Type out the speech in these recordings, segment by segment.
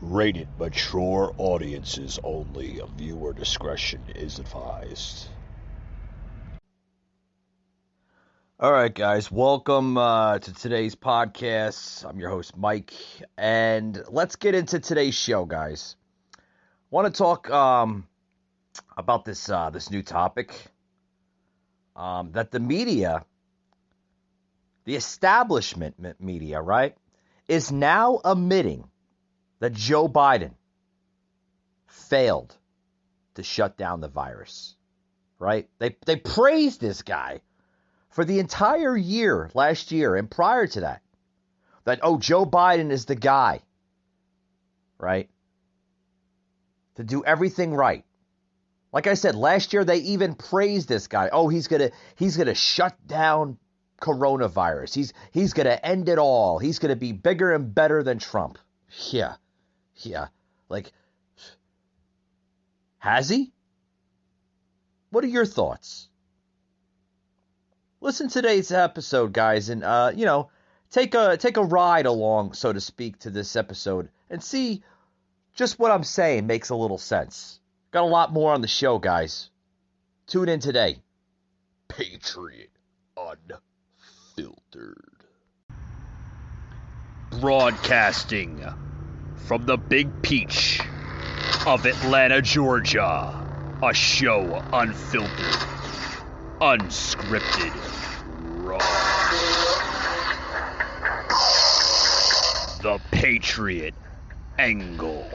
Rated mature audiences only. Viewer discretion is advised. All right, guys, welcome to today's podcast. I'm your host, Mike, and let's get into today's show, guys. I want to talk about this new topic that the media, the establishment media, right, is now admitting that Joe Biden failed to shut down the virus, right? They praised this guy for the entire year last year and prior to that, oh, Joe Biden is the guy, right, to do everything right. Like I said, last year they even praised this guy. Oh, he's gonna shut down coronavirus. He's gonna end it all. He's gonna be bigger and better than Trump. Yeah. Like, has he? What are your thoughts? Listen to today's episode, guys, and take a ride along, so to speak, to this episode and see just what I'm saying makes a little sense. Got a lot more on the show, guys. Tune in today. Patriot Unfiltered. Broadcasting from the Big Peach of Atlanta, Georgia. A show unfiltered, unscripted, raw. The Patriot Angle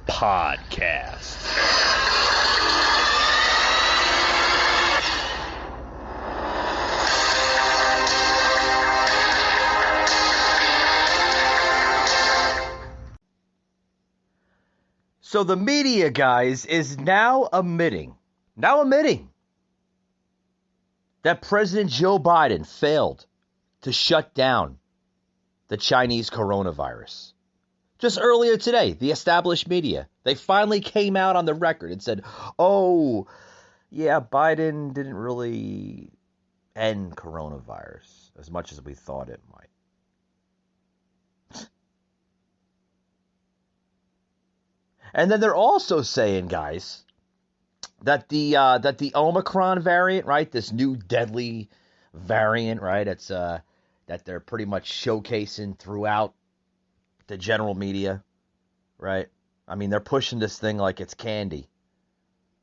Podcast. So the media, guys, is now admitting that President Joe Biden failed to shut down the Chinese coronavirus. Just earlier today, the established media, they finally came out on the record and said, oh, yeah, Biden didn't really end coronavirus as much as we thought it might. And then they're also saying, guys, that the Omicron variant, right, this new deadly variant, right, it's that they're pretty much showcasing throughout the general media, right? I mean, they're pushing this thing like it's candy,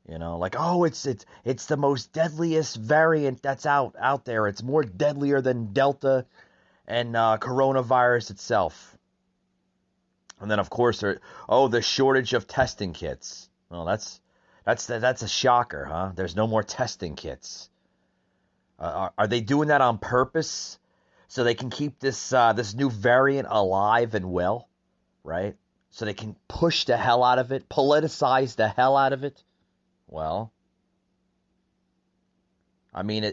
like, oh, it's the most deadliest variant that's out there. It's more deadlier than Delta and coronavirus itself. And then, of course, the shortage of testing kits. Well, that's a shocker, huh? There's no more testing kits. Are they doing that on purpose so they can keep this new variant alive and well, right? So they can push the hell out of it, politicize the hell out of it? Well, I mean,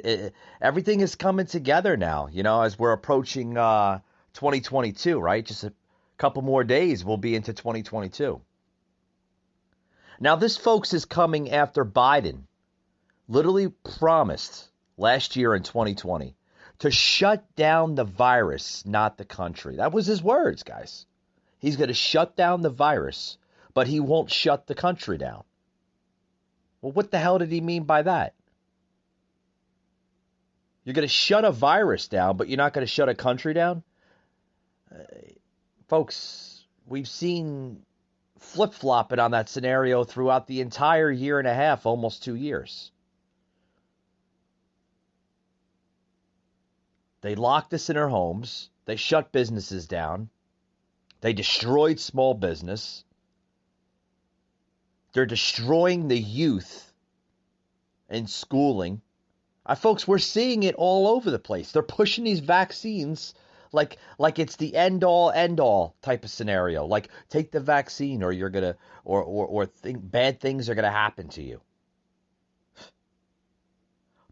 everything is coming together now, as we're approaching 2022, right? Just a couple more days, we'll be into 2022. Now, this, folks, is coming after Biden literally promised last year in 2020 to shut down the virus, not the country. That was his words, guys. He's going to shut down the virus, but he won't shut the country down. Well, what the hell did he mean by that? You're going to shut a virus down, but you're not going to shut a country down? Folks, we've seen flip-flopping on that scenario throughout the entire year and a half, almost 2 years. They locked us in our homes. They shut businesses down. They destroyed small business. They're destroying the youth in schooling. Folks, we're seeing it all over the place. They're pushing these vaccines like it's the end-all type of scenario. Like, take the vaccine or you're going to, or think bad things are going to happen to you.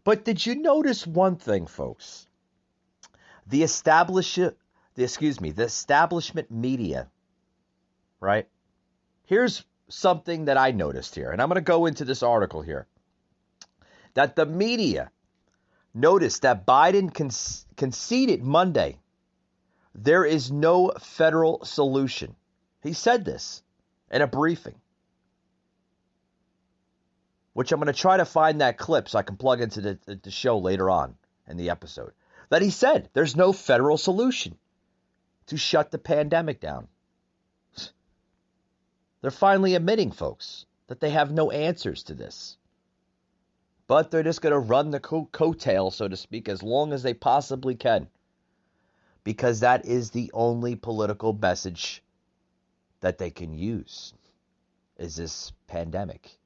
But did you notice one thing, folks? The establishment media, right? Here's something that I noticed here, and I'm going to go into this article here. That the media noticed that Biden conceded Monday there is no federal solution. He said this. in a briefing, which I'm going to try to find that clip so I can plug into the show later on in the episode, that he said there's no federal solution to shut the pandemic down. They're finally admitting, folks, that they have no answers to this. But they're just going to run the coattail, so to speak, as long as they possibly can. Because that is the only political message that they can use, is this pandemic.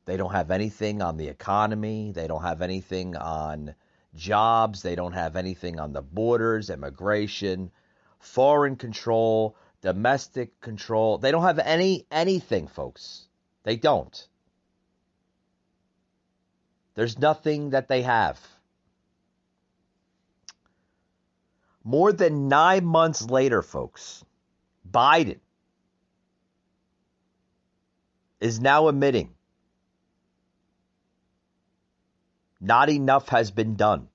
They don't have anything on the economy. They don't have anything on jobs. They don't have anything on the borders, immigration, foreign control, domestic control. They don't have anything, folks. They don't. There's nothing that they have. More than 9 months later, folks, Biden is now admitting not enough has been done.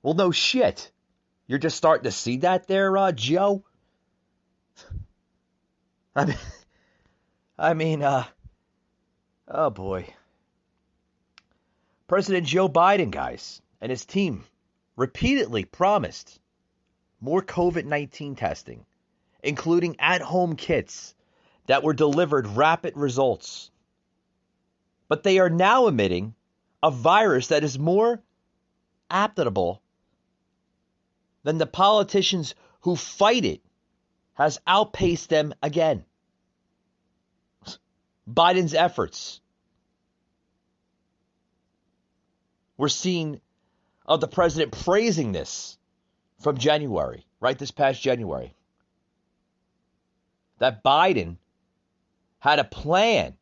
Well, no shit. You're just starting to see that there, Joe? I mean, oh boy. President Joe Biden, guys, and his team repeatedly promised more COVID-19 testing, including at-home kits that were delivered rapid results. But they are now admitting a virus that is more adaptable than the politicians who fight it has outpaced them again. Biden's efforts. We're seeing the president praising this from January, right? This past January. That Biden had a plan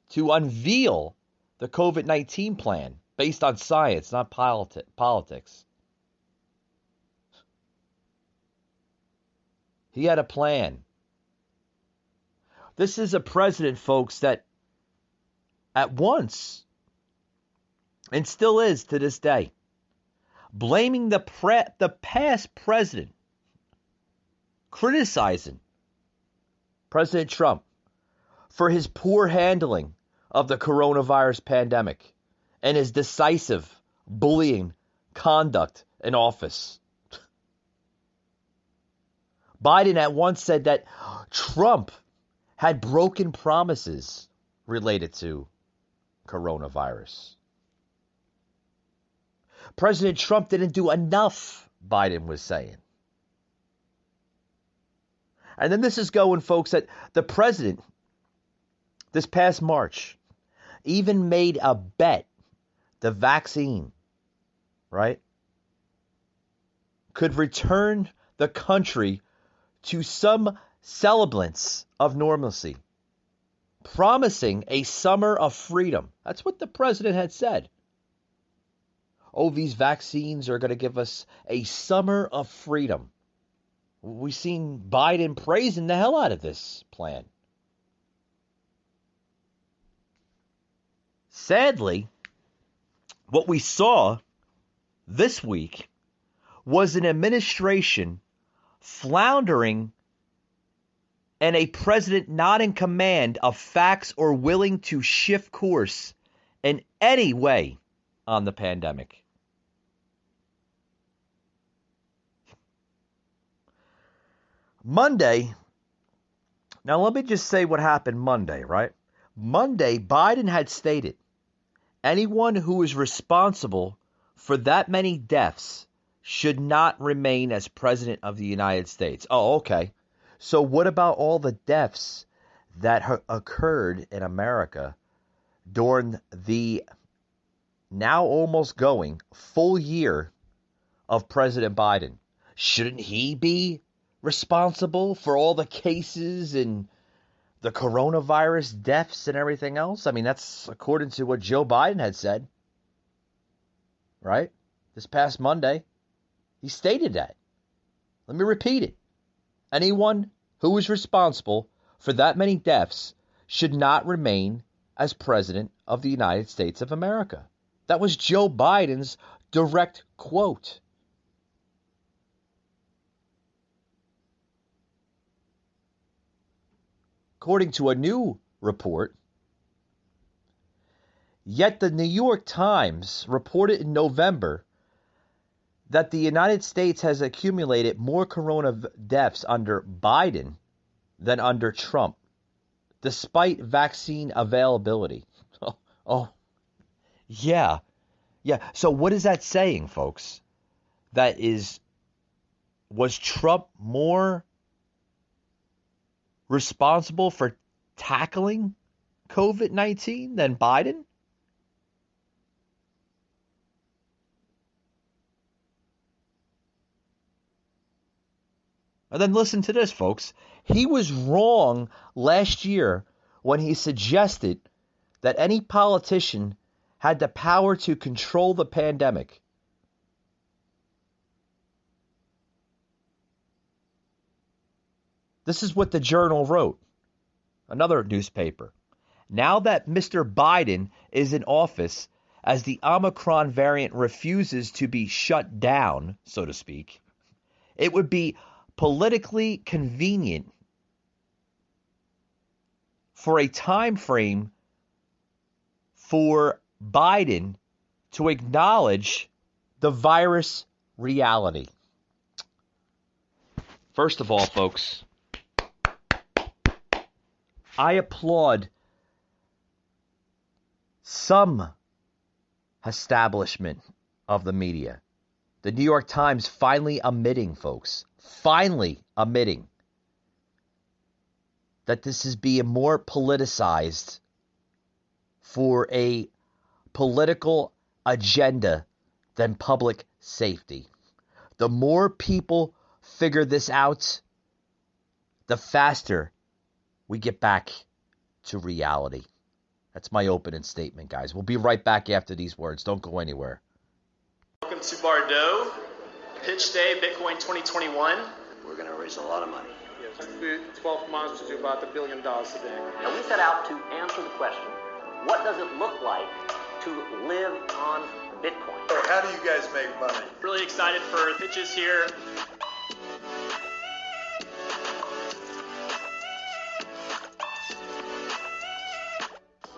to unveil the COVID-19 plan based on science, not politics. He had a plan. This is a president, folks, that at once, and still is to this day, blaming the past president, criticizing President Trump for his poor handling of the coronavirus pandemic and his decisive bullying conduct in office. Biden at once said that Trump had broken promises related to coronavirus. President Trump didn't do enough, Biden was saying. And then this is going, folks, that the president, this past March, even made a bet the vaccine, right, could return the country to some semblance of normalcy, promising a summer of freedom. That's what the president had said. Oh, these vaccines are going to give us a summer of freedom. We've seen Biden praising the hell out of this plan. Sadly, what we saw this week was an administration floundering and a president not in command of facts or willing to shift course in any way on the pandemic. Monday, now let me just say what happened Monday, right? Monday, Biden had stated anyone who is responsible for that many deaths should not remain as president of the United States. Oh, okay. So what about all the deaths that occurred in America during the now almost going full year of President Biden? Shouldn't he be responsible for all the cases and the coronavirus deaths and everything else? I mean, that's according to what Joe Biden had said, right? This past Monday, he stated that. Let me repeat it. Anyone who is responsible for that many deaths should not remain as president of the United States of America. That was Joe Biden's direct quote. according to a new report. Yet the New York Times reported in November that the United States has accumulated more corona deaths under Biden than under Trump, despite vaccine availability. Oh, yeah. Yeah. So what is that saying, folks? Was Trump more responsible for tackling COVID-19 than Biden? And then listen to this, folks. He was wrong last year when he suggested that any politician had the power to control the pandemic. This is what the Journal wrote, another newspaper. Now that Mr. Biden is in office, as the Omicron variant refuses to be shut down, so to speak, it would be politically convenient for a time frame for Biden to acknowledge the virus reality. First of all, folks, I applaud some establishment of the media. The New York Times finally admitting, folks, that this is being more politicized for a political agenda than public safety. The more people figure this out, the faster we get back to reality. That's my opening statement, guys. We'll be right back after these words. Don't go anywhere. Welcome to Bardot, Pitch Day, Bitcoin 2021. We're going to raise a lot of money. Yes, we 12 months to do about $1 billion a day. Now, we set out to answer the question, what does it look like to live on Bitcoin? How do you guys make money? Really excited for pitches here.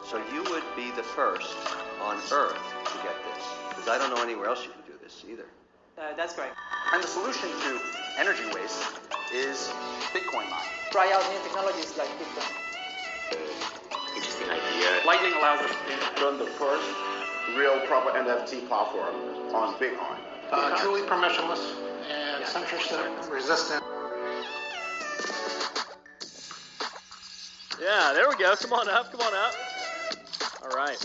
So you would be the first on Earth to get this, because I don't know anywhere else you can do this either. That's correct. And the solution to energy waste is Bitcoin mining. Try out new technologies like Bitcoin. Interesting idea. Lightning allows us to Run the first real proper NFT platform on Bitcoin. Truly permissionless and censorship resistant. Yeah, there we go. Come on up. All right.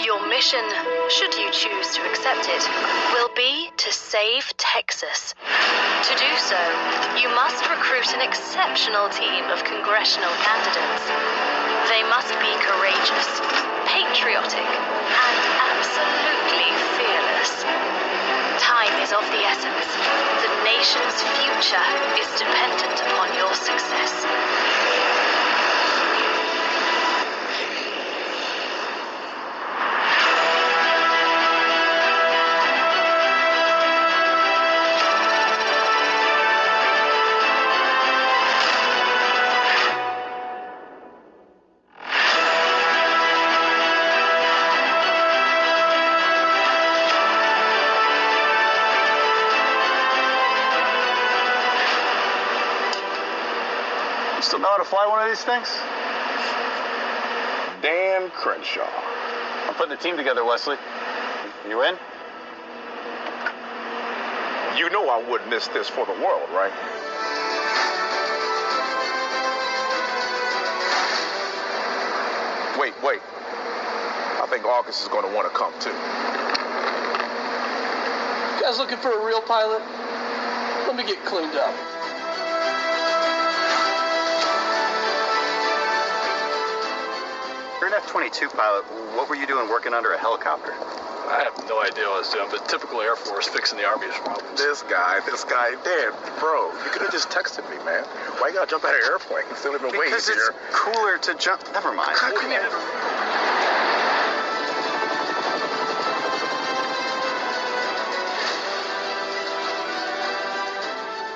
Your mission, should you choose to accept it, will be to save Texas. To do so, you must recruit an exceptional team of congressional candidates. They must be courageous, patriotic, and absolutely fearless. Time is of the essence. The nation's future is dependent upon your success. Still know how to fly one of these things? Dan Crenshaw. I'm putting the team together, Wesley. You in? You know I wouldn't miss this for the world, right? Wait. I think August is going to want to come too. You guys looking for a real pilot? Let me get cleaned up. You're an F-22 pilot. What were you doing working under a helicopter? I have no idea what I was doing, but typical Air Force fixing the Army's problems. This guy, Dan, bro, you could have just texted me, man. Why you gotta jump out of an airplane? It's still even way Because easier. it's cooler to jump. Never mind. How can you...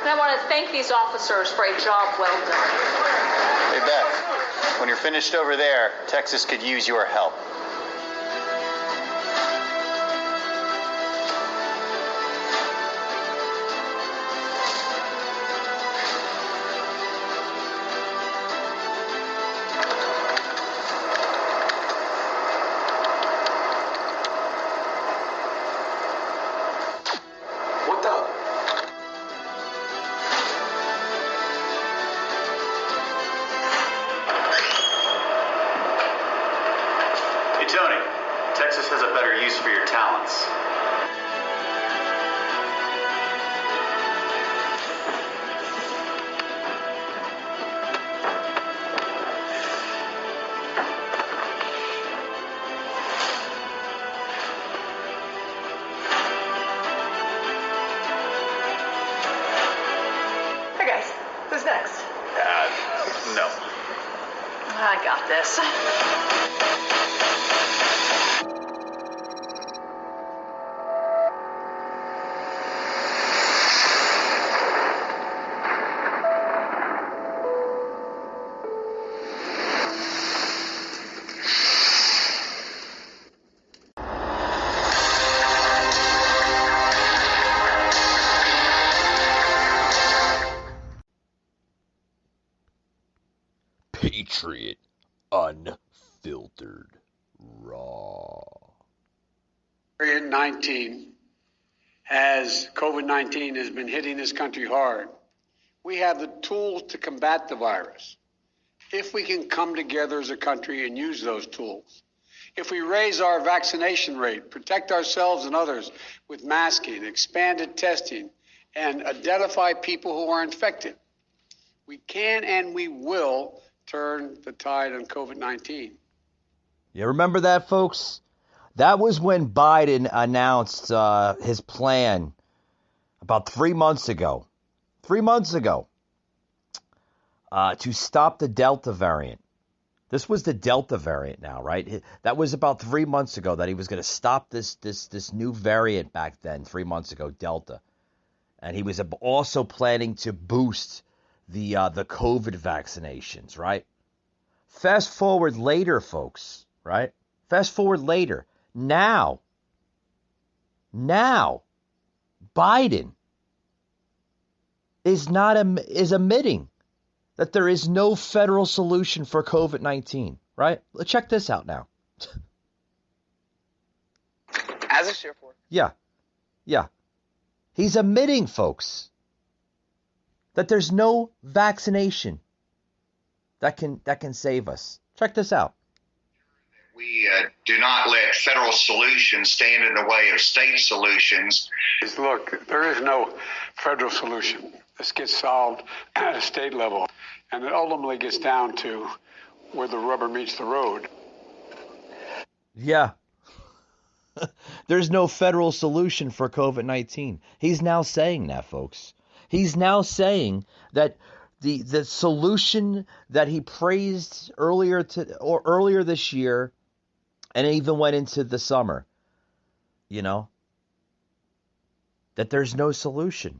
And I want to thank these officers for a job well done. Hey, Beth, when you're finished over there, Texas could use your help. What the... Hey, Tony. Texas has a better use for your talents. Hey guys, who's next? No. I got this. Patriot Unfiltered Raw. Variant 19 COVID-19 has been hitting this country hard. We have the tools to combat the virus. If we can come together as a country and use those tools, if we raise our vaccination rate, protect ourselves and others with masking, expanded testing, and identify people who are infected, we can and we will turn the tide on COVID-19. You remember that, folks? That was when Biden announced his plan about 3 months ago. 3 months ago. To stop the Delta variant. This was the Delta variant now, right? That was about 3 months ago that he was going to stop this new variant back then, 3 months ago, Delta. And he was also planning to boost the COVID vaccinations, right? Fast forward later, folks, right? Fast forward later. Now, Biden is admitting that there is no federal solution for COVID-19, right? Check this out now. As a share for. Yeah. He's admitting, folks, that there's no vaccination that can save us. Check this out. We do not let federal solutions stand in the way of state solutions. Look, there is no federal solution. This gets solved at a state level, and it ultimately gets down to where the rubber meets the road. Yeah. There's no federal solution for COVID-19. He's now saying that, folks. He's now saying that the solution that he praised earlier this year, and it even went into the summer, that there's no solution.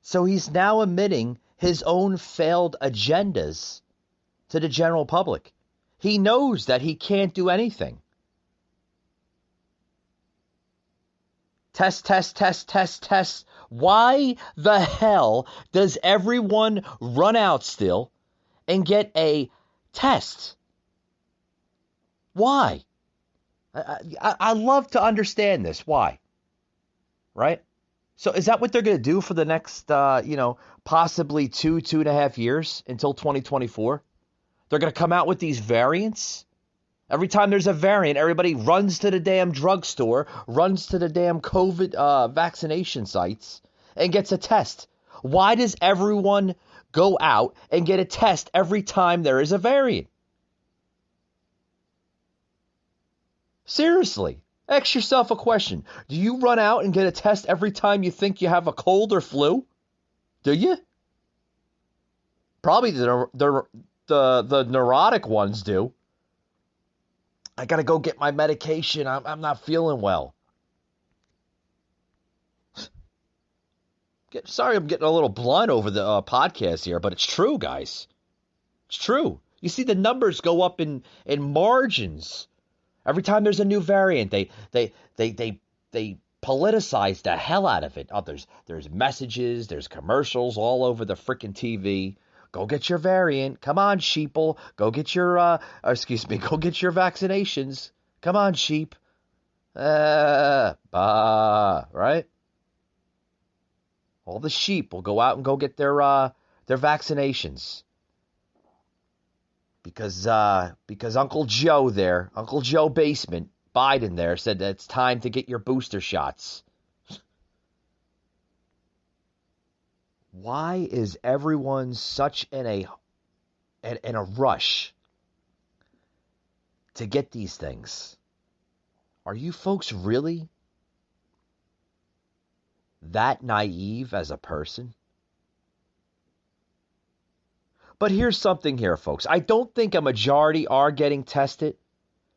So he's now admitting his own failed agendas to the general public. He knows that he can't do anything. Test. Why the hell does everyone run out still and get a test? Why? I love to understand this. Why? Right? So is that what they're going to do for the next, possibly 2.5 years until 2024? They're going to come out with these variants? Every time there's a variant, everybody runs to the damn drugstore, runs to the damn COVID vaccination sites, and gets a test. Why does everyone go out and get a test every time there is a variant? Seriously. Ask yourself a question. Do you run out and get a test every time you think you have a cold or flu? Do you? Probably the neurotic ones do. I got to go get my medication. I'm not feeling well. Sorry, I'm getting a little blunt over the podcast here, but it's true, guys. It's true. You see the numbers go up in margins every time there's a new variant. They politicize the hell out of it. Oh, there's messages, there's commercials all over the freaking TV. Go get your variant. Come on, sheeple. Go get your go get your vaccinations. Come on, sheep. Right? All the sheep will go out and go get their vaccinations. Because Uncle Joe there, Uncle Joe Basement, Biden there, said that it's time to get your booster shots. Why is everyone such in a rush to get these things? Are you folks really that naive as a person? But here's something here, folks. I don't think a majority are getting tested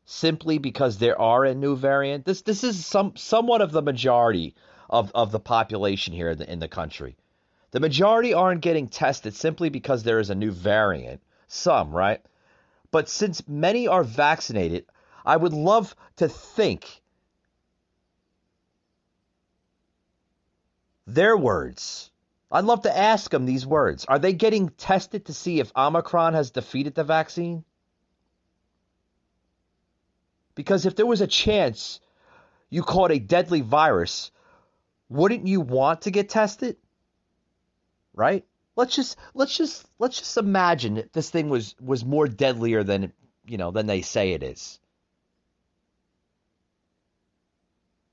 simply because there are a new variant. This is somewhat of the majority of the population here in the country. The majority aren't getting tested simply because there is a new variant. Some, right? But since many are vaccinated, I would love to think their words. I'd love to ask them these words. Are they getting tested to see if Omicron has defeated the vaccine? Because if there was a chance you caught a deadly virus, wouldn't you want to get tested? Right? Let's just imagine that this thing was more deadlier than they say it is.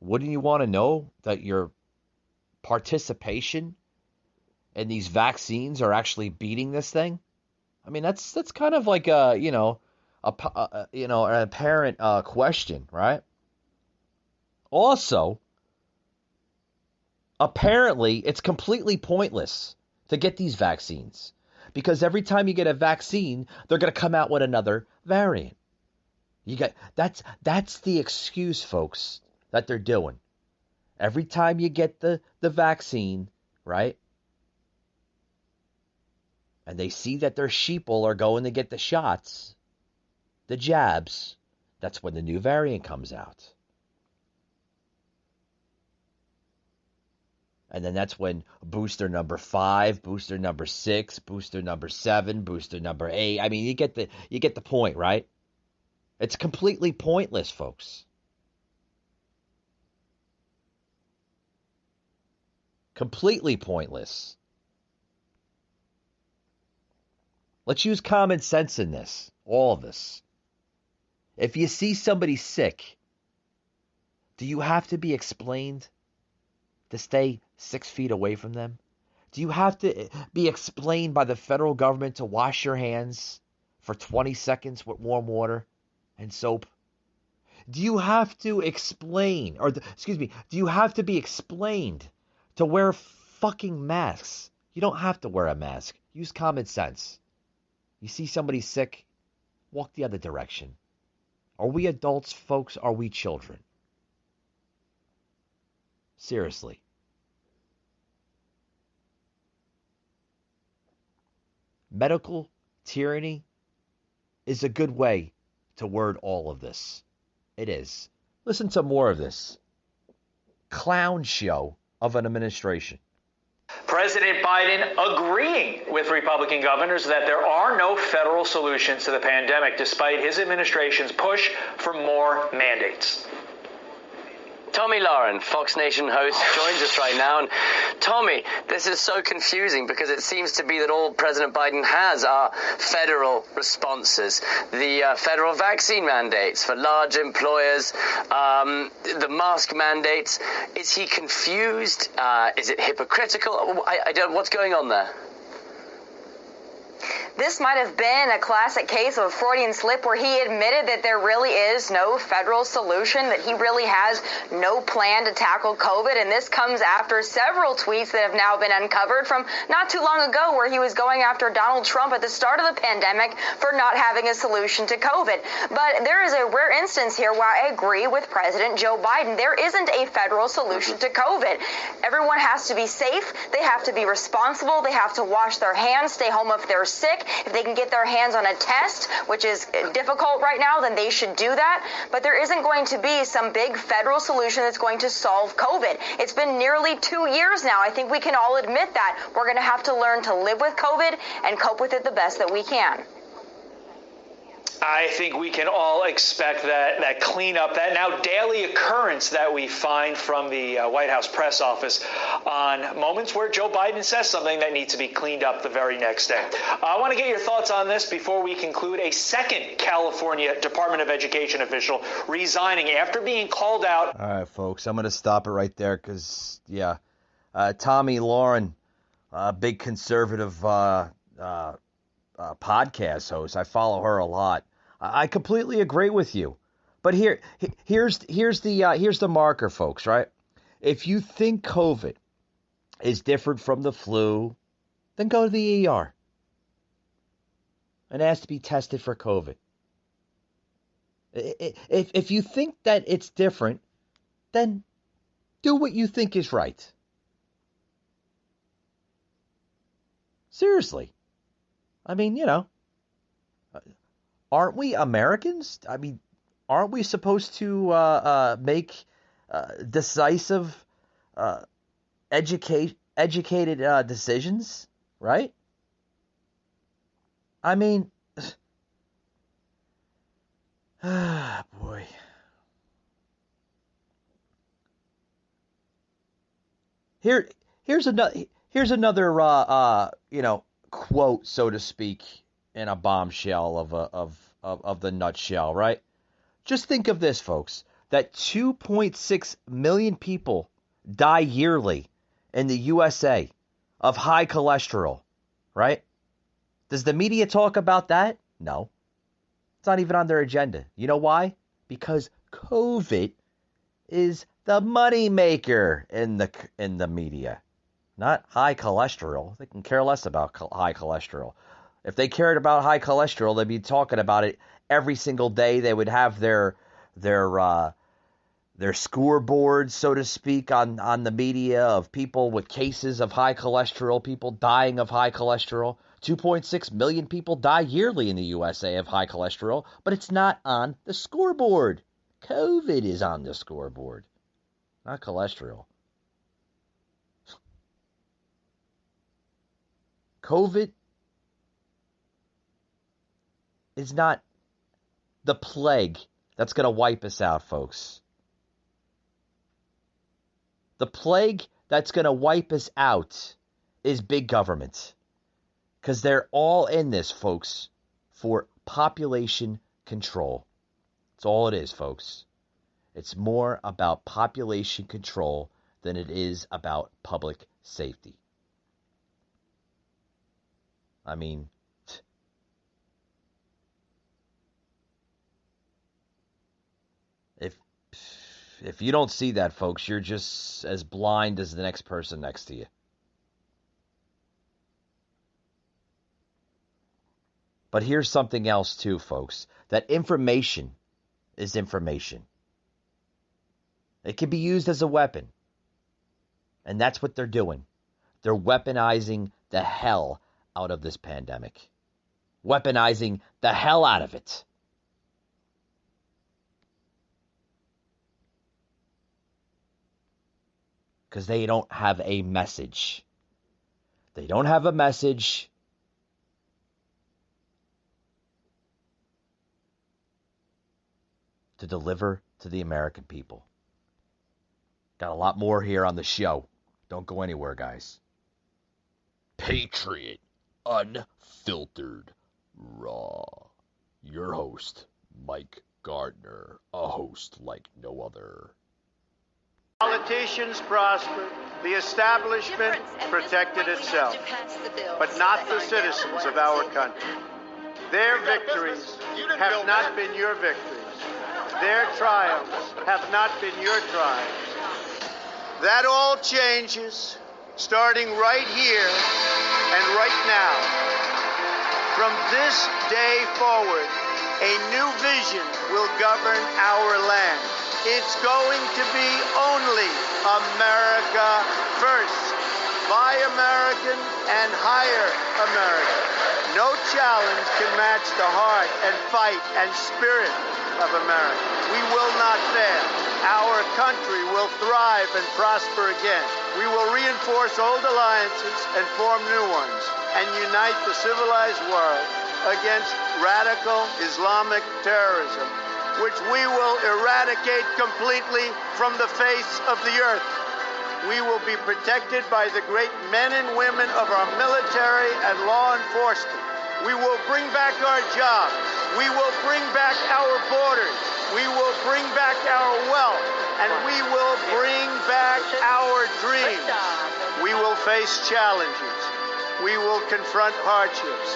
Wouldn't you want to know that your participation in these vaccines are actually beating this thing? I mean, that's kind of like an apparent question, right? Also, apparently, it's completely pointless to get these vaccines because every time you get a vaccine, they're going to come out with another variant. That's the excuse, folks, that they're doing. Every time you get the vaccine, right? And they see that their sheeple are going to get the shots, the jabs, that's when the new variant comes out. And then that's when booster number 5, booster number 6, booster number 7, booster number 8. I mean, you get the point, right? It's completely pointless, folks. Completely pointless. Let's use common sense in this, all of this. If you see somebody sick, do you have to be explained to stay 6 feet away from them? Do you have to be explained by the federal government to wash your hands for 20 seconds with warm water and soap? Do you have to explain, do you have to be explained to wear fucking masks? You don't have to wear a mask. Use common sense. You see somebody sick, walk the other direction. Are we adults, folks? Are we children? Seriously. Medical tyranny is a good way to word all of this. It is. Listen to more of this clown show of an administration. President Biden agreeing with Republican governors that there are no federal solutions to the pandemic, despite his administration's push for more mandates. Tommy Lauren, Fox Nation host, joins us right now. And Tommy, this is so confusing because it seems to be that all President Biden has are federal responses. The federal vaccine mandates for large employers, the mask mandates. Is he confused? Is it hypocritical? I don't. What's going on there? this might have been a classic case of a Freudian slip where he admitted that there really is no federal solution, that he really has no plan to tackle COVID. And this comes after several tweets that have now been uncovered from not too long ago where he was going after Donald Trump at the start of the pandemic for not having a solution to COVID. But there is a rare instance here where I agree with President Joe Biden. There isn't a federal solution to COVID. Everyone has to be safe. They have to be responsible. They have to wash their hands, stay home if they're sick. If they can get their hands on a test, which is difficult right now, then they should do that. But there isn't going to be some big federal solution that's going to solve COVID. It's been nearly 2 years now. I think we can all admit that. We're going to have to learn to live with COVID and cope with it the best that we can. I think we can all expect that cleanup, that now daily occurrence that we find from the White House press office on moments where Joe Biden says something that needs to be cleaned up the very next day. I want to get your thoughts on this before we conclude. A second California Department of Education official resigning after being called out. All right, folks, I'm going to stop it right there because, Tomi Lahren, big conservative podcast host. I follow her a lot. I completely agree with you. But here's the marker, folks, right? If you think COVID is different from the flu, then go to the ER and ask to be tested for COVID. If you think that it's different, then do what you think is right. Seriously. I mean, aren't we Americans? I mean, aren't we supposed to make decisive, educated decisions, right? I mean, boy. Here's another quote, so to speak, in a bombshell of the nutshell, right? Just think of this, folks, that 2.6 million people die yearly in the USA of high cholesterol, right? Does the media talk about that? No. It's not even on their agenda. You know why? Because COVID is the money maker in the media, not high cholesterol. They can care less about high cholesterol. If they cared about high cholesterol, they'd be talking about it every single day. They would have their scoreboard, so to speak, on the media of people with cases of high cholesterol, people dying of high cholesterol. 2.6 million people die yearly in the USA of high cholesterol, but it's not on the scoreboard. COVID is on the scoreboard, not cholesterol. COVID is not the plague that's going to wipe us out, folks. The plague that's going to wipe us out is big government. Because they're all in this, folks, for population control. That's all it is, folks. It's more about population control than it is about public safety. I mean, if you don't see that, folks, you're just as blind as the next person next to you. But here's something else too, folks, that information is information. It can be used as a weapon. And that's what they're doing. They're weaponizing the hell out of this pandemic. Weaponizing the hell out of it. Because they don't have a message. They don't have a message. To deliver to the American people. Got a lot more here on the show. Don't go anywhere, guys. Patriot, unfiltered, raw. Your host, Mike Gardner, a host like no other. Politics politicians prospered, the establishment protected itself, but not the citizens of our country. Their victories have not been your victories. Their triumphs have not been your triumphs. That all changes starting right here and right now. From this day forward, a new vision will govern our land. It's going to be only America first, by American and hire American. No challenge can match the heart and fight and spirit of America. We will not fail. Our country will thrive and prosper again. We will reinforce old alliances and form new ones and unite the civilized world against radical Islamic terrorism, which we will eradicate completely from the face of the earth. We will be protected by the great men and women of our military and law enforcement. We will bring back our jobs. We will bring back our borders. We will bring back our wealth. And we will bring back our dreams. We will face challenges. We will confront hardships.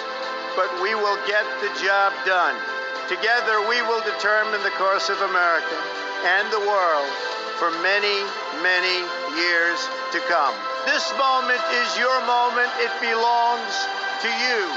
But we will get the job done. Together, we will determine the course of America and the world for many, many years to come. This moment is your moment. It belongs to you.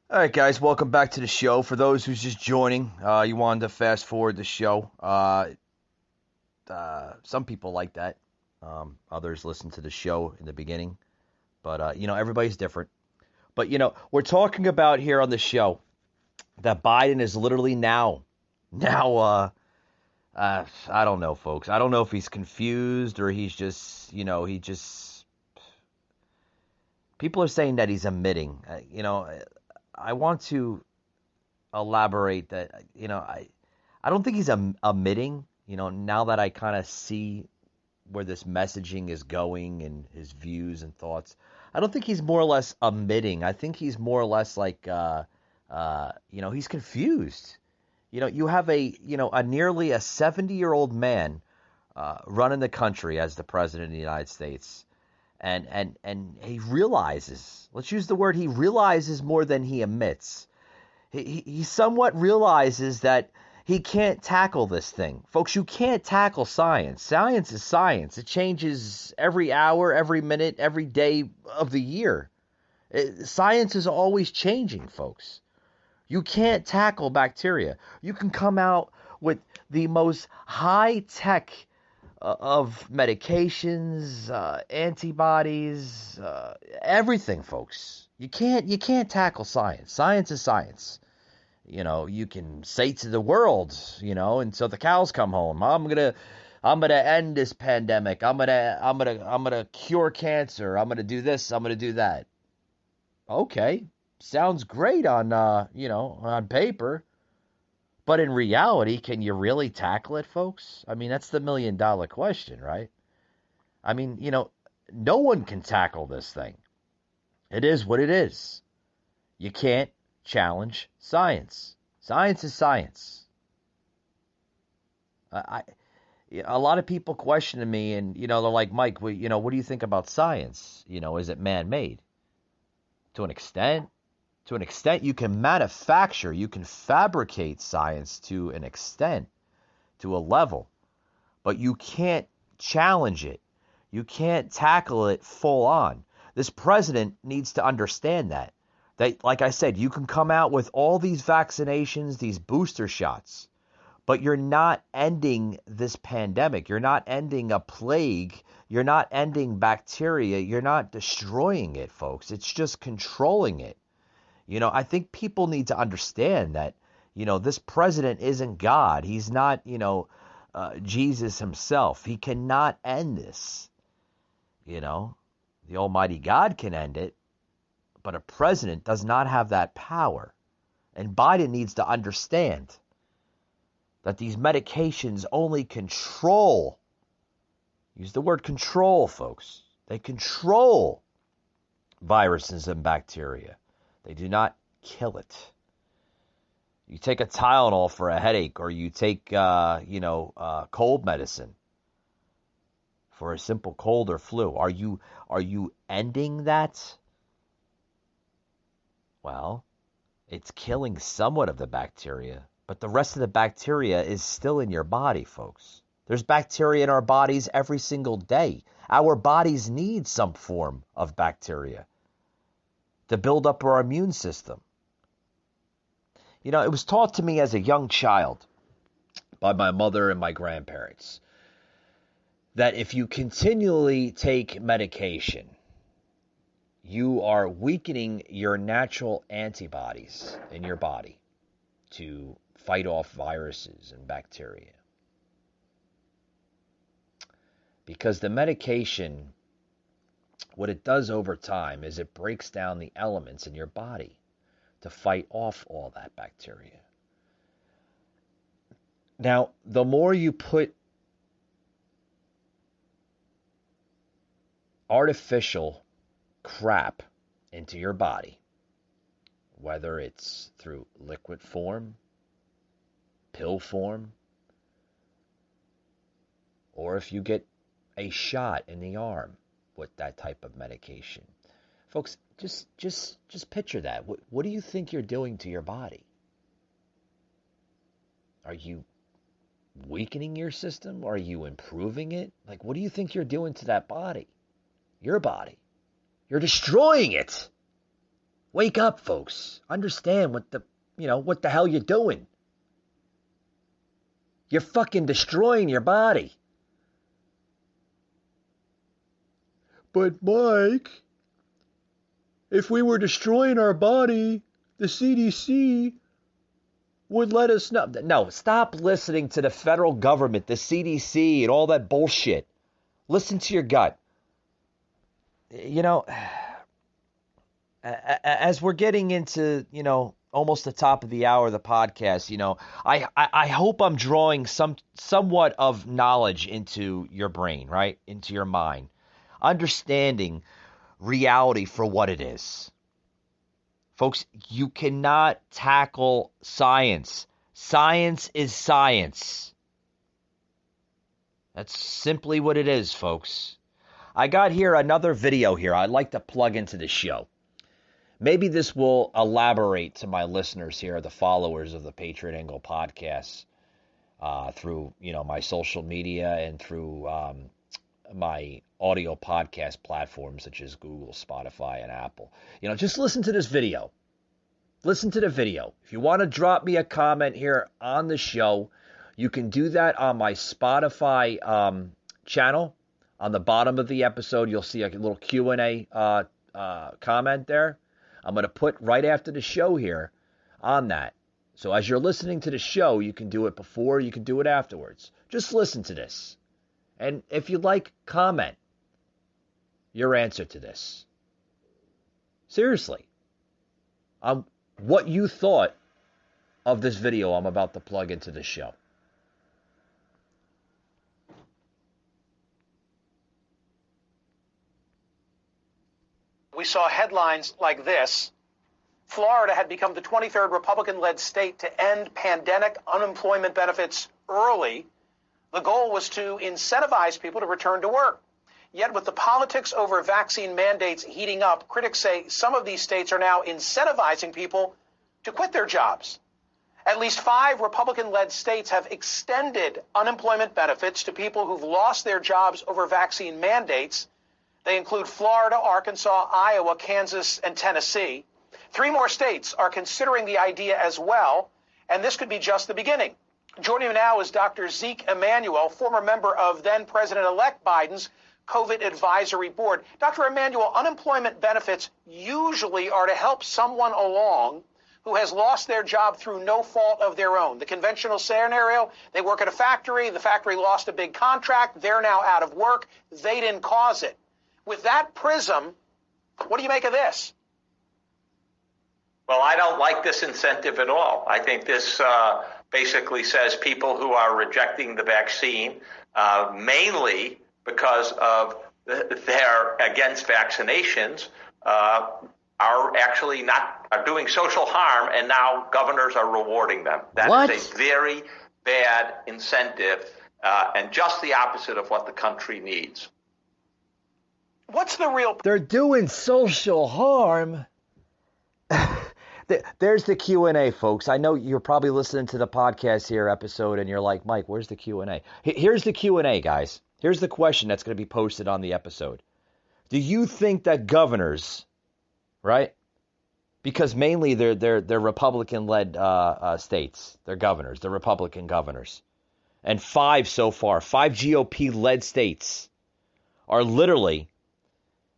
All right, guys, welcome back to the show. For those who's just joining, you wanted to fast forward the show. Some people like that. Others listen to the show in the beginning. But, everybody's different. But, we're talking about here on the show that Biden is literally now, I don't know, folks. I don't know if he's confused or he's just, people are saying that he's admitting, I want to elaborate that, I don't think he's admitting, now that I kind of see where this messaging is going and his views and thoughts. I don't think he's more or less admitting. I think he's more or less like, he's confused. You have a nearly a 70-year-old man running the country as the president of the United States. And he realizes, let's use the word, he realizes more than he admits. He somewhat realizes that he can't tackle this thing. Folks, you can't tackle science. Science is science. It changes every hour, every minute, every day of the year. Science is always changing, folks. You can't tackle bacteria. You can come out with the most high-tech of medications, antibodies, everything, folks. You can't tackle science. Science is science. You can say to the world, until the cows come home, I'm gonna end this pandemic. I'm gonna cure cancer. I'm gonna do this. I'm gonna do that. Okay, sounds great on on paper. But in reality, can you really tackle it, folks? I mean, that's the $1 million question, right? I mean, no one can tackle this thing. It is what it is. You can't challenge science. Science is science. A lot of people question me, and they're like, Mike, what do you think about science? Is it man-made? To an extent. To an extent, you can manufacture, you can fabricate science to an extent, to a level, but you can't challenge it. You can't tackle it full on. This president needs to understand that. That, like I said, you can come out with all these vaccinations, these booster shots, but you're not ending this pandemic. You're not ending a plague. You're not ending bacteria. You're not destroying it, folks. It's just controlling it. I think people need to understand that, this president isn't God. He's not, Jesus himself. He cannot end this. The Almighty God can end it, but a president does not have that power. And Biden needs to understand that these medications only control, use the word control, folks. They control viruses and bacteria. They do not kill it. You take a Tylenol for a headache, or you take, cold medicine for a simple cold or flu. Are you ending that? Well, it's killing somewhat of the bacteria, but the rest of the bacteria is still in your body, folks. There's bacteria in our bodies every single day. Our bodies need some form of bacteria to build up our immune system. You know, it was taught to me as a young child by my mother and my grandparents that if you continually take medication, you are weakening your natural antibodies in your body to fight off viruses and bacteria. Because the medication, what it does over time is it breaks down the elements in your body to fight off all that bacteria. Now, the more you put artificial crap into your body, whether it's through liquid form, pill form, or if you get a shot in the arm with that type of medication. Folks, just picture that. What do you think you're doing to your body? Are you weakening your system? Are you improving it? Like, what do you think you're doing to that body? Your body. You're destroying it. Wake up, folks. Understand what the hell you're doing. You're fucking destroying your body. But Mike, if we were destroying our body, the CDC would let us know. No, stop listening to the federal government, the CDC, and all that bullshit. Listen to your gut. You know, as we're getting into, almost the top of the hour of the podcast, I hope I'm drawing somewhat of knowledge into your brain, right? Into your mind. Understanding reality for what it is. Folks, you cannot tackle science. Science is science. That's simply what it is, folks. I got here another video here I'd like to plug into the show. Maybe this will elaborate to my listeners here, the followers of the Patriot Angle podcast, through, my social media and through my audio podcast platforms such as Google, Spotify, and Apple. Just listen to this video. Listen to the video. If you want to drop me a comment here on the show, you can do that on my Spotify channel. On the bottom of the episode, you'll see a little Q&A comment there. I'm going to put right after the show here on that. So as you're listening to the show, you can do it before, you can do it afterwards. Just listen to this. And if you'd like, comment your answer to this. Seriously. What you thought of this video I'm about to plug into the show. We saw headlines like this. Florida had become the 23rd Republican-led state to end pandemic unemployment benefits early. The goal was to incentivize people to return to work. Yet with the politics over vaccine mandates heating up, critics say some of these states are now incentivizing people to quit their jobs. At least 5 Republican-led states have extended unemployment benefits to people who've lost their jobs over vaccine mandates. They include Florida, Arkansas, Iowa, Kansas, and Tennessee. 3 more states are considering the idea as well, and this could be just the beginning. Joining me now is Dr. Zeke Emanuel, former member of then-President-elect Biden's COVID Advisory Board. Dr. Emanuel, unemployment benefits usually are to help someone along who has lost their job through no fault of their own. The conventional scenario, they work at a factory, the factory lost a big contract, they're now out of work, they didn't cause it. With that prism, what do you make of this? Well, I don't like this incentive at all. I think this basically says people who are rejecting the vaccine, mainly because of they're against vaccinations, are actually are doing social harm, and now governors are rewarding them. That is a very bad incentive, and just the opposite of what the country needs. What's the real... They're doing social harm. There's the Q&A, folks. I know you're probably listening to the podcast here episode, and you're like, Mike, where's the Q&A? Here's the Q&A, guys. Here's the question that's going to be posted on the episode. Do you think that governors, right? Because mainly they're Republican-led states. They're governors. They're Republican governors. And 5 so far, 5 GOP-led states are literally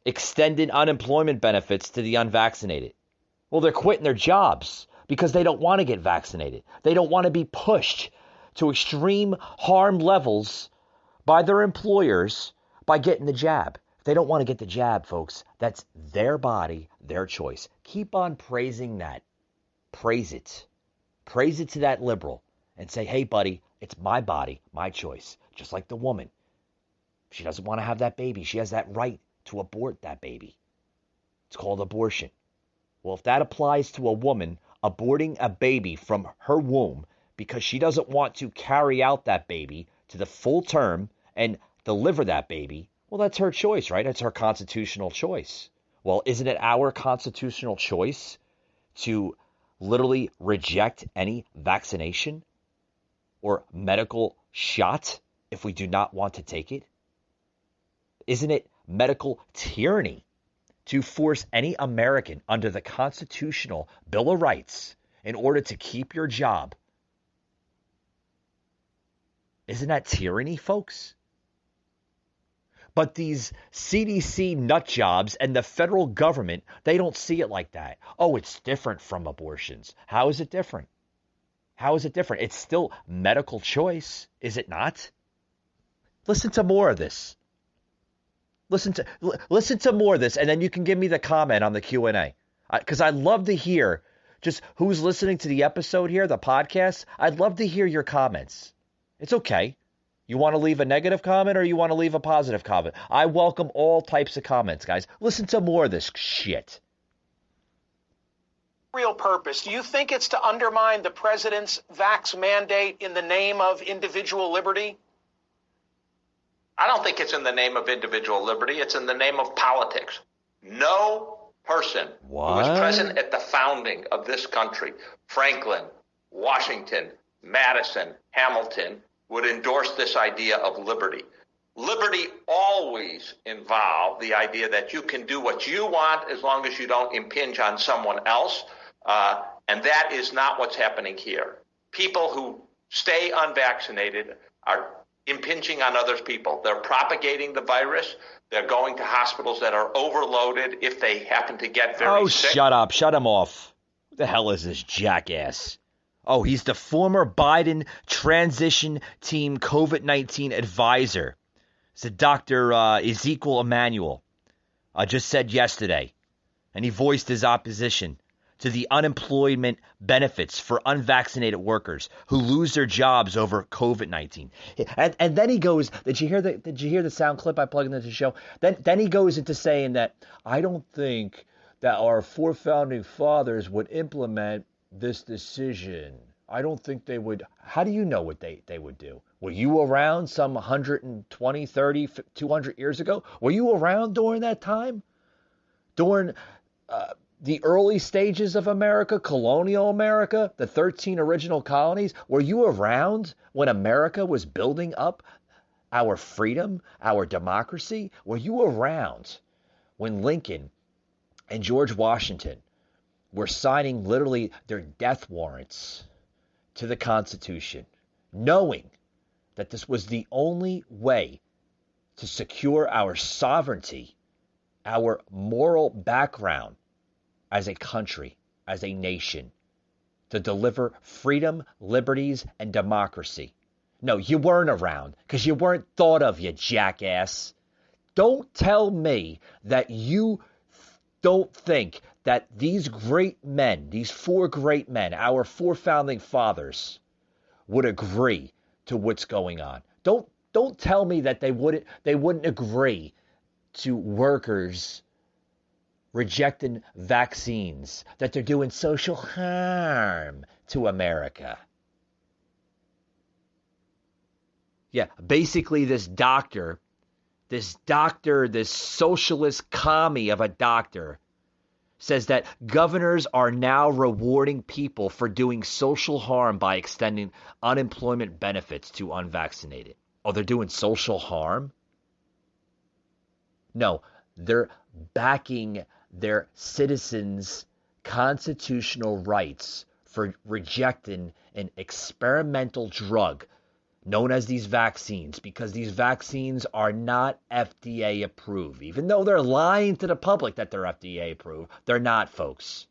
extended unemployment benefits to the unvaccinated. Well, they're quitting their jobs because they don't want to get vaccinated. They don't want to be pushed to extreme harm levels by their employers by getting the jab. They don't want to get the jab, folks. That's their body, their choice. Keep on praising that. Praise it. Praise it to that liberal and say, hey, buddy, it's my body, my choice. Just like the woman. If she doesn't want to have that baby, she has that right to abort that baby. It's called abortion. Well, if that applies to a woman aborting a baby from her womb because she doesn't want to carry out that baby to the full term and deliver that baby, well, that's her choice, right? That's her constitutional choice. Well, isn't it our constitutional choice to literally reject any vaccination or medical shot if we do not want to take it? Isn't it medical tyranny to force any American under the constitutional Bill of Rights in order to keep your job? Isn't that tyranny, folks? But these CDC nut jobs and the federal government, they don't see it like that. Oh, it's different from abortions. How is it different? How is it different? It's still medical choice, is it not? Listen to more of this. Listen to more of this, and then you can give me the comment on the Q&A. Because I'd love to hear just who's listening to the episode here, the podcast. I'd love to hear your comments. It's okay. You want to leave a negative comment or you want to leave a positive comment? I welcome all types of comments, guys. Listen to more of this shit. Real purpose. Do you think it's to undermine the president's vax mandate in the name of individual liberty? I don't think it's in the name of individual liberty. It's in the name of politics. No person who was present at the founding of this country, Franklin, Washington, Madison, Hamilton, would endorse this idea of liberty. Liberty always involved the idea that you can do what you want as long as you don't impinge on someone else. And that is not what's happening here. People who stay unvaccinated are impinging on other people. They're propagating the virus. They're going to hospitals that are overloaded if they happen to get very sick. Oh, shut up. Shut him off. Who the hell is this jackass? Oh, he's the former Biden transition team COVID-19 advisor. It's Dr. Ezekiel Emanuel. Just said yesterday. And he voiced his opposition to the unemployment benefits for unvaccinated workers who lose their jobs over COVID-19. And then he goes, did you hear the sound clip I plugged into the show? Then he goes into saying that I don't think that our four founding fathers would implement this decision. I don't think they would. How do you know what they would do? Were you around some 120, 30, 200 years ago? Were you around during that time? During the early stages of America, colonial America, the 13 original colonies? Were you around when America was building up our freedom, our democracy? Were you around when Lincoln and George Washington were signing literally their death warrants to the Constitution, knowing that this was the only way to secure our sovereignty, our moral background as a country, as a nation, to deliver freedom, liberties, and democracy? No, you weren't around because you weren't thought of, you jackass. Don't tell me that you don't think that these great men, these four great men, our four founding fathers, would agree to what's going on. Don't tell me that they wouldn't agree to workers rejecting vaccines, that they're doing social harm to America. Yeah, basically this socialist commie of a doctor says that governors are now rewarding people for doing social harm by extending unemployment benefits to unvaccinated. Oh, they're doing social harm? No, they're backing their citizens' constitutional rights for rejecting an experimental drug known as these vaccines, because these vaccines are not FDA approved. Even though they're lying to the public that they're FDA approved, they're not, folks.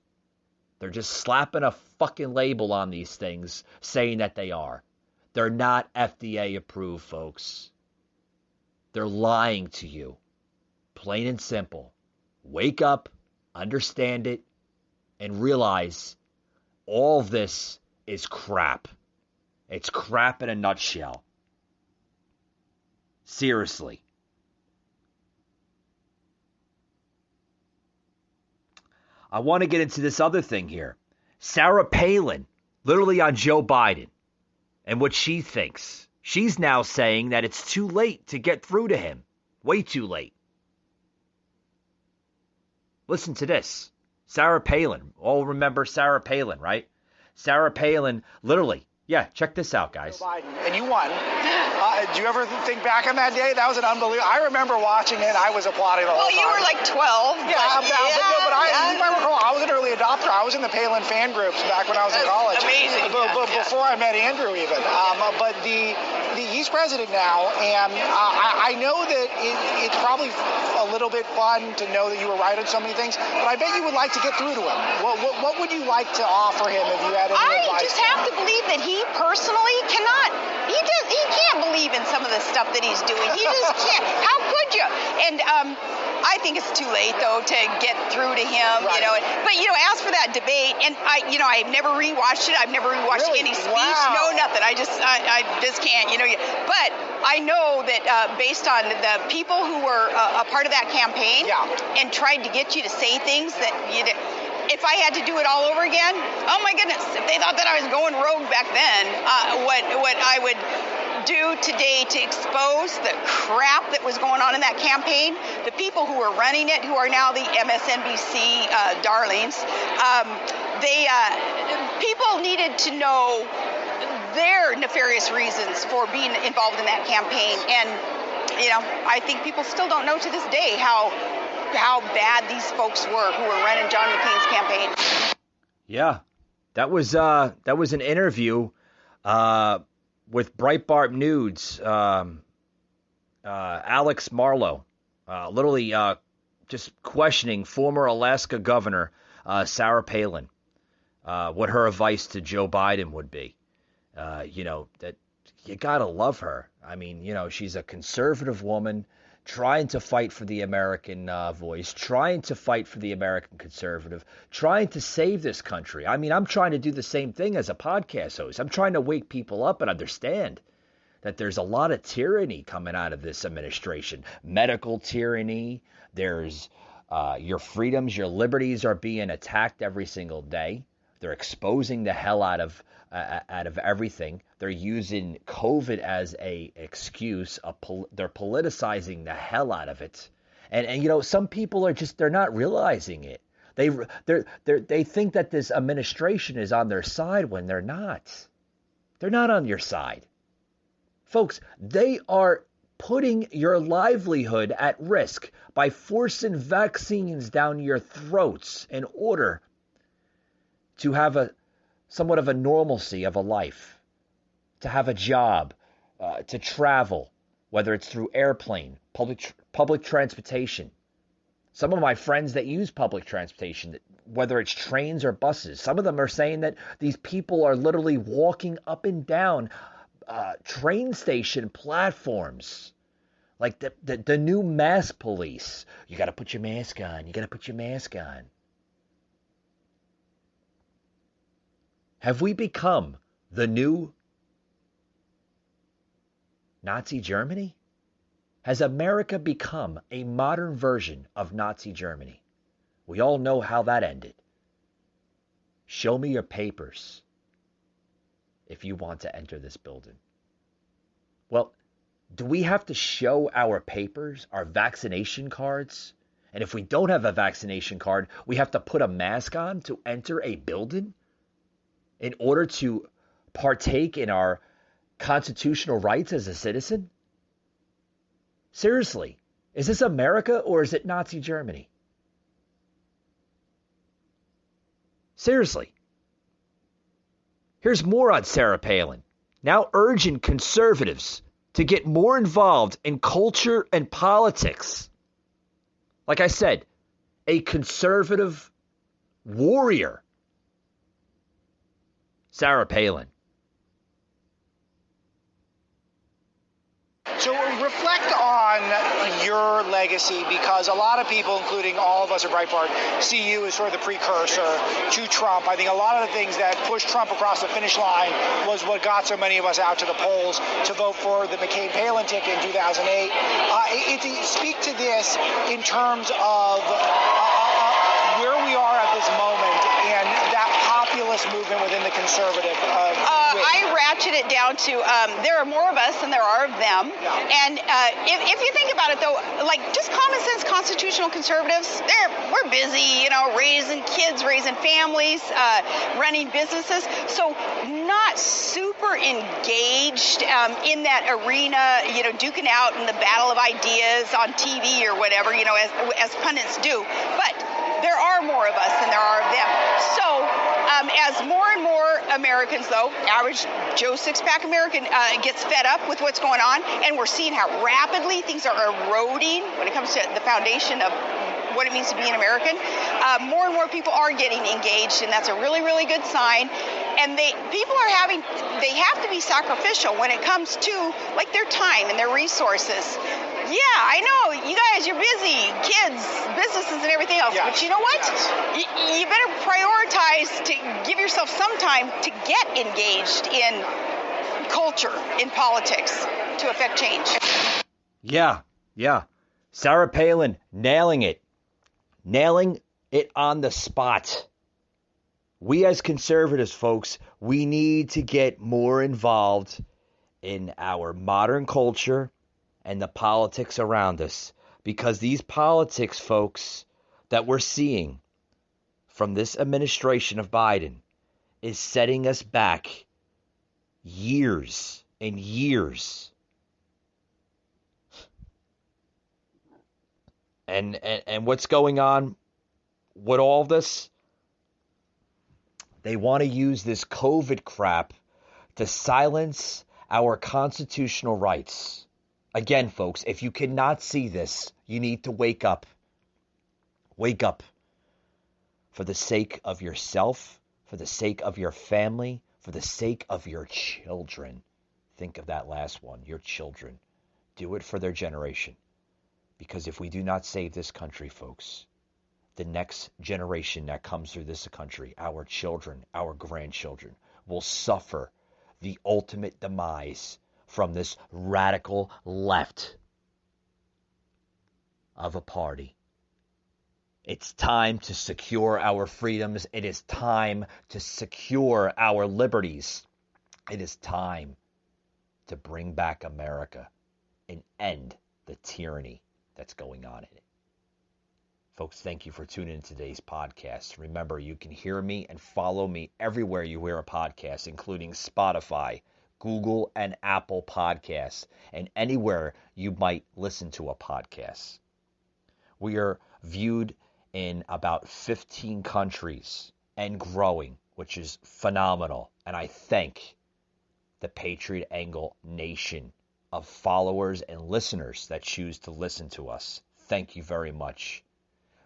They're just slapping a fucking label on these things saying that they are. They're not FDA approved, folks. They're lying to you. Plain and simple. Wake up, understand it, and realize all of this is crap. It's crap in a nutshell. Seriously. I want to get into this other thing here. Sarah Palin, literally on Joe Biden, and what she thinks. She's now saying that it's too late to get through to him. Way too late. Listen to this. Sarah Palin. All remember Sarah Palin, right? Sarah Palin, literally. Yeah, check this out, guys. Biden, and you won. Do you ever think back on that day? That was an unbelievable. I remember watching it. I was applauding the whole time. Well, you were like 12. Yeah, you might recall, I was an early adopter. I was in the Palin fan groups back when I was in college. Amazing. Before I met Andrew, even. But he's president now, and I know that it's probably a little bit fun to know that you were right on so many things. But I bet you would like to get through to him. What would you like to offer him if you had any advice? I just have to believe that he personally cannot. He can't believe in some of the stuff that he's doing. He just can't. How could you? And I think it's too late though to get through to him. Right. But as for that debate, and I've never rewatched it. I've never rewatched any speech. Wow. No, nothing. I just can't. But I know that based on the people who were a part of that campaign and tried to get you to say things that if I had to do it all over again, oh my goodness, if they thought that I was going rogue back then, what I would do today to expose the crap that was going on in that campaign, the people who were running it, who are now the MSNBC darlings, people needed to know their nefarious reasons for being involved in that campaign. And, I think people still don't know to this day how bad these folks were who were running John McCain's campaign. Yeah, that was an interview with Breitbart News, Alex Marlow, literally just questioning former Alaska Governor Sarah Palin, what her advice to Joe Biden would be. That you gotta love her. I mean, she's a conservative woman trying to fight for the American voice, trying to fight for the American conservative, trying to save this country. I mean, I'm trying to do the same thing as a podcast host. I'm trying to wake people up and understand that there's a lot of tyranny coming out of this administration. Medical tyranny. There's your freedoms, your liberties are being attacked every single day. They're exposing the hell out of everything. They're using COVID as a excuse. They're politicizing the hell out of it. And some people are they're not realizing it. They think that this administration is on their side when they're not. They're not on your side. Folks, they are putting your livelihood at risk by forcing vaccines down your throats in order to have somewhat of a normalcy of a life, to have a job, to travel, whether it's through airplane, public transportation. Some of my friends that use public transportation, whether it's trains or buses, some of them are saying that these people are literally walking up and down train station platforms. Like the new mask police. You got to put your mask on. You got to put your mask on. Have we become the new Nazi Germany? Has America become a modern version of Nazi Germany? We all know how that ended. Show me your papers if you want to enter this building. Well, do we have to show our papers, our vaccination cards? And if we don't have a vaccination card, we have to put a mask on to enter a building in order to partake in our constitutional rights as a citizen? Seriously, is this America or is it Nazi Germany? Seriously. Here's more on Sarah Palin, now urging conservatives to get more involved in culture and politics. Like I said, a conservative warrior. Sarah Palin. So reflect on your legacy, because a lot of people, including all of us at Breitbart, see you as sort of the precursor to Trump. I think a lot of the things that pushed Trump across the finish line was what got so many of us out to the polls to vote for the McCain-Palin ticket in 2008. Speak to this in terms of where we are at this moment and that populist movement within the conservative. I ratchet it down to there are more of us than there are of them. Yeah. And if you think about it, though, like just common sense constitutional conservatives, we're busy, raising kids, raising families, running businesses. So not super engaged in that arena, duking out in the battle of ideas on TV or whatever, as pundits do. But there are more of us than there are of them. So as more and more Americans, though, average Joe six-pack American gets fed up with what's going on, and we're seeing how rapidly things are eroding when it comes to the foundation of what it means to be an American, more and more people are getting engaged, and that's a really, really good sign. And people have to be sacrificial when it comes to like their time and their resources. Yeah, I know, you guys, you're busy, kids, businesses, and everything else. Yes. But you know what? Yes. You better prioritize to give yourself some time to get engaged in culture, in politics, to affect change. Yeah. Sarah Palin nailing it on the spot. We as conservatives, folks, we need to get more involved in our modern culture and the politics around us, because these politics, folks, that we're seeing from this administration of Biden is setting us back years and years. And what's going on with all this? They want to use this COVID crap to silence our constitutional rights. Again, folks, if you cannot see this, you need to wake up. Wake up. For the sake of yourself, for the sake of your family, for the sake of your children. Think of that last one, your children. Do it for their generation. Because if we do not save this country, folks, the next generation that comes through this country, our children, our grandchildren, will suffer the ultimate demise from this radical left of a party. It's time to secure our freedoms. It is time to secure our liberties. It is time to bring back America and end the tyranny that's going on in it. Folks, thank you for tuning in to today's podcast. Remember, you can hear me and follow me everywhere you hear a podcast, including Spotify, Google, and Apple Podcasts, and anywhere you might listen to a podcast. We are viewed in about 15 countries and growing, which is phenomenal. And I thank the Patriot Angle Nation of followers and listeners that choose to listen to us. Thank you very much.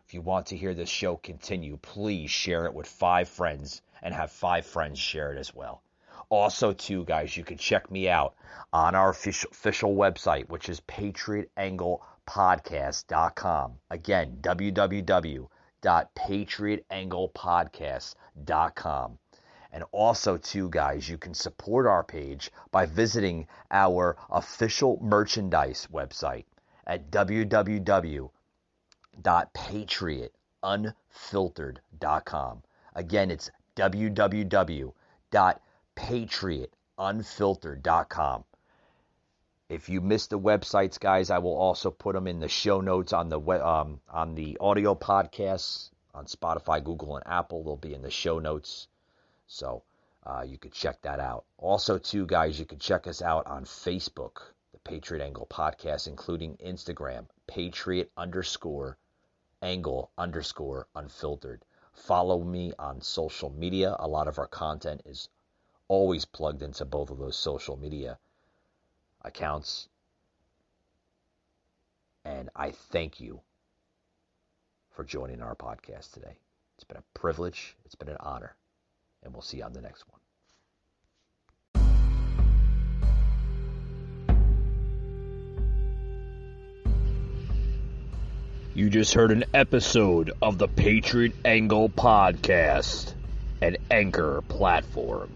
If you want to hear this show continue, please share it with 5 friends and have 5 friends share it as well. Also, too, guys, you can check me out on our official website, which is patriotanglepodcast.com. Again, www.patriotanglepodcast.com. And also, too, guys, you can support our page by visiting our official merchandise website at www.patriot patriotunfiltered.com. Again, it's www.patriotunfiltered.com. If you missed the websites, guys, I will also put them in the show notes on the audio podcasts on Spotify, Google, and Apple. They'll be in the show notes, so you could check that out. Also, too, guys, you can check us out on Facebook, the Patriot Angle Podcast, including Instagram, Patriot_Angle_Unfiltered. Follow me on social media. A lot of our content is always plugged into both of those social media accounts. And I thank you for joining our podcast today. It's been a privilege. It's been an honor. And we'll see you on the next one. You just heard an episode of the Patriot Angle Podcast, an Anchor platform.